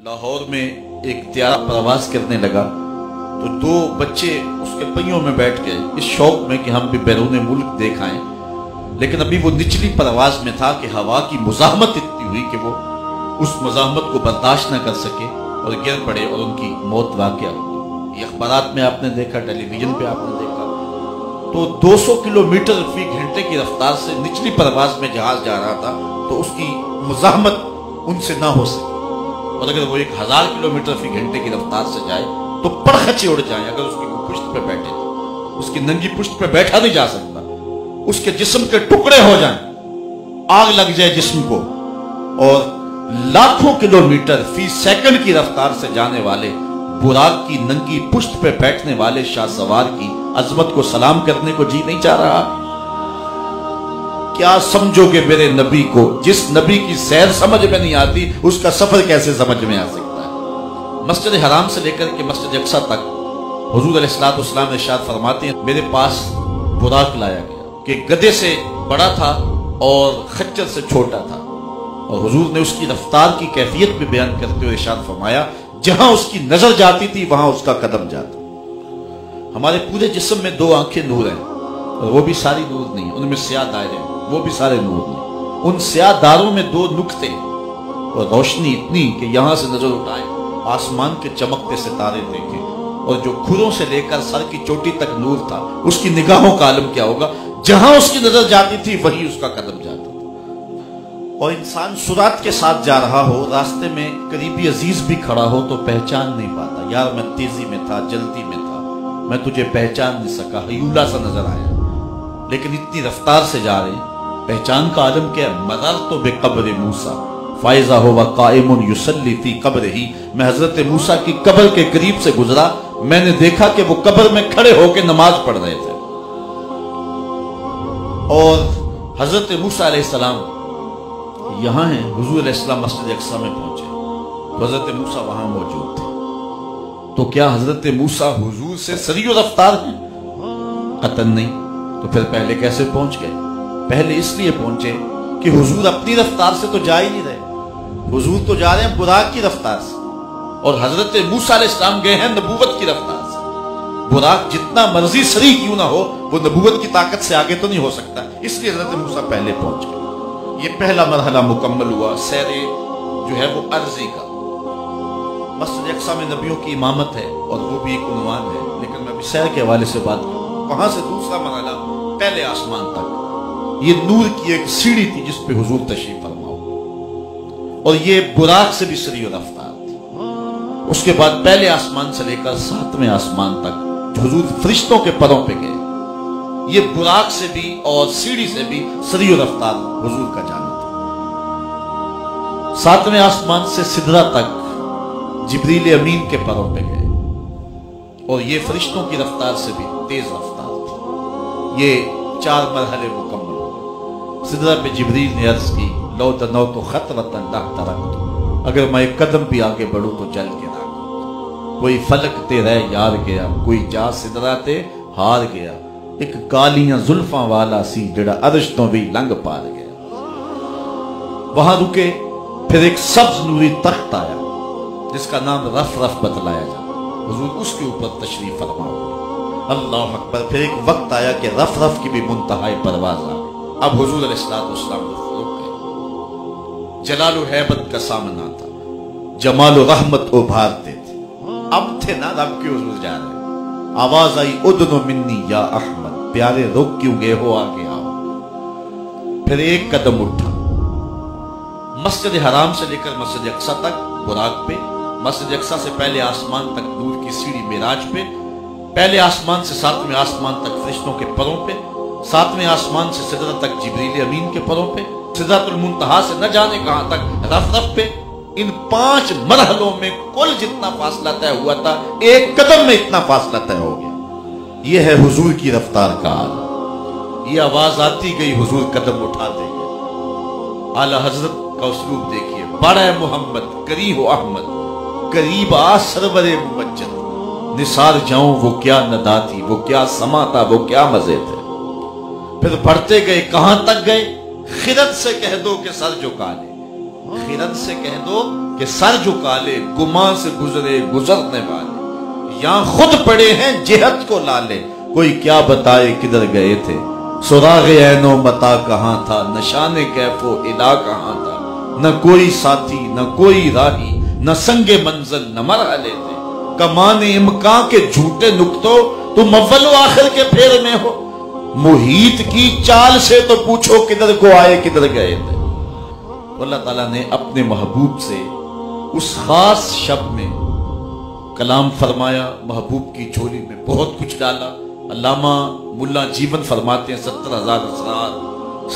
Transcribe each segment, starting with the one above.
لاہور میں ایک طیارہ پرواز کرنے لگا تو دو بچے اس کے پہیوں میں بیٹھ گئے اس شوق میں کہ ہم بھی بیرون ملک دیکھ آئیں، لیکن ابھی وہ نچلی پرواز میں تھا کہ ہوا کی مزاحمت اتنی ہوئی کہ وہ اس مزاحمت کو برداشت نہ کر سکے اور گر پڑے اور ان کی موت واقع ہوئی۔ یہ اخبارات میں آپ نے دیکھا، ٹیلی ویژن پہ آپ نے دیکھا۔ تو 200 کلومیٹر فی گھنٹے کی رفتار سے نچلی پرواز میں جہاز جا رہا تھا تو اس کی مزاحمت ان سے نہ ہو سکی، اور اگر وہ 1000 کلومیٹر فی گھنٹے کی رفتار سے جائے تو پرخچے اڑ جائیں۔ اگر اس کی پشت پہ بیٹھے تو اس کی ننگی پشت پہ بیٹھا نہیں جا سکتا، اس کے جسم کے ٹکڑے ہو جائیں، آگ لگ جائے جسم کو، اور لاکھوں کلومیٹر فی سیکنڈ کی رفتار سے جانے والے براق کی ننگی پشت پہ بیٹھنے والے شاہ سوار کی عظمت کو سلام کرنے کو جی نہیں چاہ رہا؟ کیا سمجھو گے میرے نبی کو؟ جس نبی کی سیر سمجھ میں نہیں آتی اس کا سفر کیسے سمجھ میں آ سکتا ہے؟ مسجد حرام سے لے کر کے مسجد اقصی تک حضور علیہ السلام نے ارشاد فرماتے ہیں میرے پاس براق لایا گیا کہ گدھے سے بڑا تھا اور خچر سے چھوٹا تھا، اور حضور نے اس کی رفتار کی کیفیت بھی بیان کرتے ہوئے ارشاد فرمایا جہاں اس کی نظر جاتی تھی وہاں اس کا قدم جاتا۔ ہمارے پورے جسم میں 2 آنکھیں نور ہیں، اور وہ بھی ساری نور نہیں، ان میں سیاہ دائرے ہیں، وہ بھی سارے نور نہیں۔ ان سیاہ داروں میں 2 نقطے اور روشنی اتنی کہ یہاں سے نظر اٹھائیں آسمان کے چمکتے ستارے دیکھیں، اور جو کھروں سے لے کر سر کی چوٹی تک نور تھا اس کی نگاہوں کا عالم کیا ہوگا؟ جہاں اس کی نظر جاتی تھی وہی اس کا قدم جاتا تھا۔ اور انسان سرعت کے ساتھ جا رہا ہو، راستے میں قریبی عزیز بھی کھڑا ہو تو پہچان نہیں پاتا، یار میں تیزی میں تھا، جلدی میں تھا، میں تجھے پہچان نہیں سکا، ہیولا سا نظر آیا۔ لیکن اتنی رفتار سے جا رہے ہیں، پہچان کا عالم کیا ہے؟ مررت بقبر موسیٰ فائزہ ہوا قائم یصلی فی قبرہ، میں حضرت موسیٰ کی قبر کے قریب سے گزرا، میں نے دیکھا کہ وہ قبر میں کھڑے ہو کے نماز پڑھ رہے تھے، اور حضرت موسیٰ علیہ السلام یہاں ہیں، حضور علیہ السلام مسجد اقصی میں پہنچے تو حضرت موسیٰ وہاں موجود تھے۔ تو کیا حضرت موسیٰ حضور سے سری و رفتار ہیں؟ قطعاً نہیں۔ تو پھر پہلے کیسے پہنچ گئے؟ پہلے اس لیے پہنچے کہ حضور اپنی رفتار سے تو جا ہی نہیں رہے، حضور تو جا رہے ہیں براق کی رفتار سے، اور حضرت موسیٰ علیہ السلام گئے ہیں نبوت کی رفتار سے۔ براق جتنا مرضی سری کیوں نہ ہو وہ نبوت کی طاقت سے آگے تو نہیں ہو سکتا، اس لیے حضرت موسیٰ پہلے پہنچ گئے۔ یہ پہلا مرحلہ مکمل ہوا، سیر جو ہے وہ عرضی کا۔ مسجد اقصی میں نبیوں کی امامت ہے اور وہ بھی ایک عنوان ہے، لیکن میں ابھی سیر کے حوالے سے بات کروں۔ وہاں سے دوسرا مرحلہ پہلے آسمان تک، یہ نور کی ایک سیڑھی تھی جس پہ حضور تشریف فرما ہو، اور یہ براق سے بھی سری و رفتار تھی۔ اس کے بعد پہلے آسمان سے لے کر 7ویں آسمان تک حضور فرشتوں کے پروں پہ گئے، یہ براق سے بھی اور سیڑھی سے بھی سری و رفتار حضور کا جانا تھا۔ 7ویں آسمان سے سدرہ تک جبریل امین کے پروں پہ گئے، اور یہ فرشتوں کی رفتار سے بھی تیز رفتار تھی۔ یہ 4 مرحلے مکمل ہوئے۔ سدرہ پہ جبریل نے عرض کی لو دنوت خطوۃ لا ترکت، اگر میں ایک قدم بھی آگے بڑھوں تو جل کے نہ کوئی فلک تے رہ یار گیا، کوئی جا سدرہ تے ہار گیا، ایک کالیاں زلفاں والا سی جڑا عرش تو بھی لنگ پار گیا۔ وہاں رکے، پھر ایک سبز نوری تخت آیا جس کا نام رف رف بتلایا جا، حضور اس کے اوپر تشریف فرما ہوئے۔ اللہ اکبر۔ پھر ایک وقت آیا کہ رف رف کی بھی منتہائی پرواز آ گئی، اب حضور علیہ السلام رک گئے، جلال و ہیبت کا سامنا تھا، جمال و رحمت ابھارتے تھے، اب تھے نا رب کے حضور جا رہے۔ آواز آئی ادنو منی یا احمد، پیارے رک کیوں گئے ہو، آگے آؤ۔ پھر ایک قدم اٹھا، مسجد حرام سے لے کر مسجد اقصی تک براق پہ، مسجد اقصی سے پہلے آسمان تک نور کی سیڑھی معراج پہ، پہلے آسمان سے 7ویں آسمان تک فرشتوں کے پروں پہ، 7ویں آسمان سے سدرہ تک جبریل امین کے پروں پہ، سدرۃ المنتہا سے نہ جانے کہاں تک رف رف پہ۔ ان 5 مرحلوں میں کل جتنا فاصلہ طے ہوا تھا، ایک قدم میں اتنا فاصلہ طے ہو گیا۔ یہ ہے حضور کی رفتار کا حال۔ یہ آواز آتی گئی، حضور قدم اٹھاتے گئے۔ اعلیٰ حضرت کا اسلوب دیکھیے، بڑا محمد قریب و احمد، قریب آ سرور ممجد، نثار جاؤں وہ کیا ندا تھی، وہ کیا سما تھا، وہ کیا مزے تھے۔ پھر بڑھتے گئے، کہاں تک گئے؟ خرد سے کہہ دو کہ سر جھکا لے، خرد سے کہہ دو کہ سر جھکا لے گمان سے گزرے گزرنے والے، یہاں خود پڑے ہیں جہت کو لالے، کوئی کیا بتائے کدھر گئے تھے، سراغ عین و متا کہاں تھا، نشان کیف و الا کہاں تھا، نہ کوئی ساتھی نہ کوئی راہی، نہ سنگ منزل نہ مرحلے تھے، کمان امکان کے جھوٹے نکتوں تم اول و آخر کے پھیر میں ہو، محیط کی چال سے تو پوچھو کدھر کو آئے کدھر گئے تھے۔ اللہ تعالیٰ نے اپنے محبوب سے اس خاص شب میں کلام فرمایا، محبوب کی جھولی میں بہت کچھ ڈالا۔ علامہ ملا جیون فرماتے ہیں 70,000 اسرار،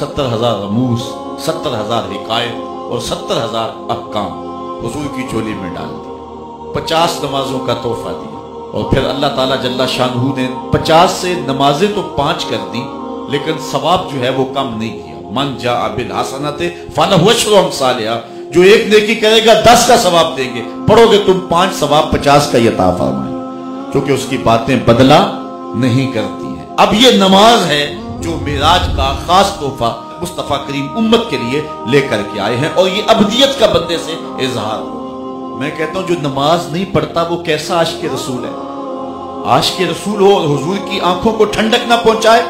70,000 رموز، 70,000 حکایت اور 70,000 احکام حضور کی جھولی میں ڈال دیا، 50 نمازوں کا تحفہ دیا، اور پھر اللہ تعالیٰ جل شانہ نے 50 سے نمازیں تو 5 کر دی، لیکن ثواب جو ہے وہ کم نہیں کیا۔ من جاء بالحسنۃ فلہ عشر امثالہا، جو ایک نیکی کرے گا 10 کا ثواب دیں گے، پڑھو گے تم 5 ثواب 50 کا عطا فرمائے، کیونکہ اس کی باتیں بدلہ نہیں کرتی ہیں۔ اب یہ نماز ہے جو معراج کا خاص تحفہ مصطفیٰ کریم امت کے لیے لے کر کے آئے ہیں، اور یہ ابدیت کا بندے سے اظہار ہو۔ میں کہتا ہوں جو نماز نہیں پڑھتا وہ کیسا عاشق رسول ہے؟ عاشق رسول ہو اور حضور کی آنکھوں کو ٹھنڈک نہ پہنچائے،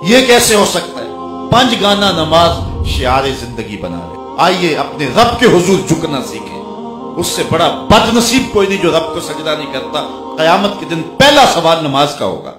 یہ کیسے ہو سکتا ہے؟ 5 گانا نماز شعار زندگی بنا لے۔ آئیے اپنے رب کے حضور جھکنا سیکھیں، اس سے بڑا بد نصیب کوئی نہیں جو رب کو سجدہ نہیں کرتا۔ قیامت کے دن پہلا سوال نماز کا ہوگا۔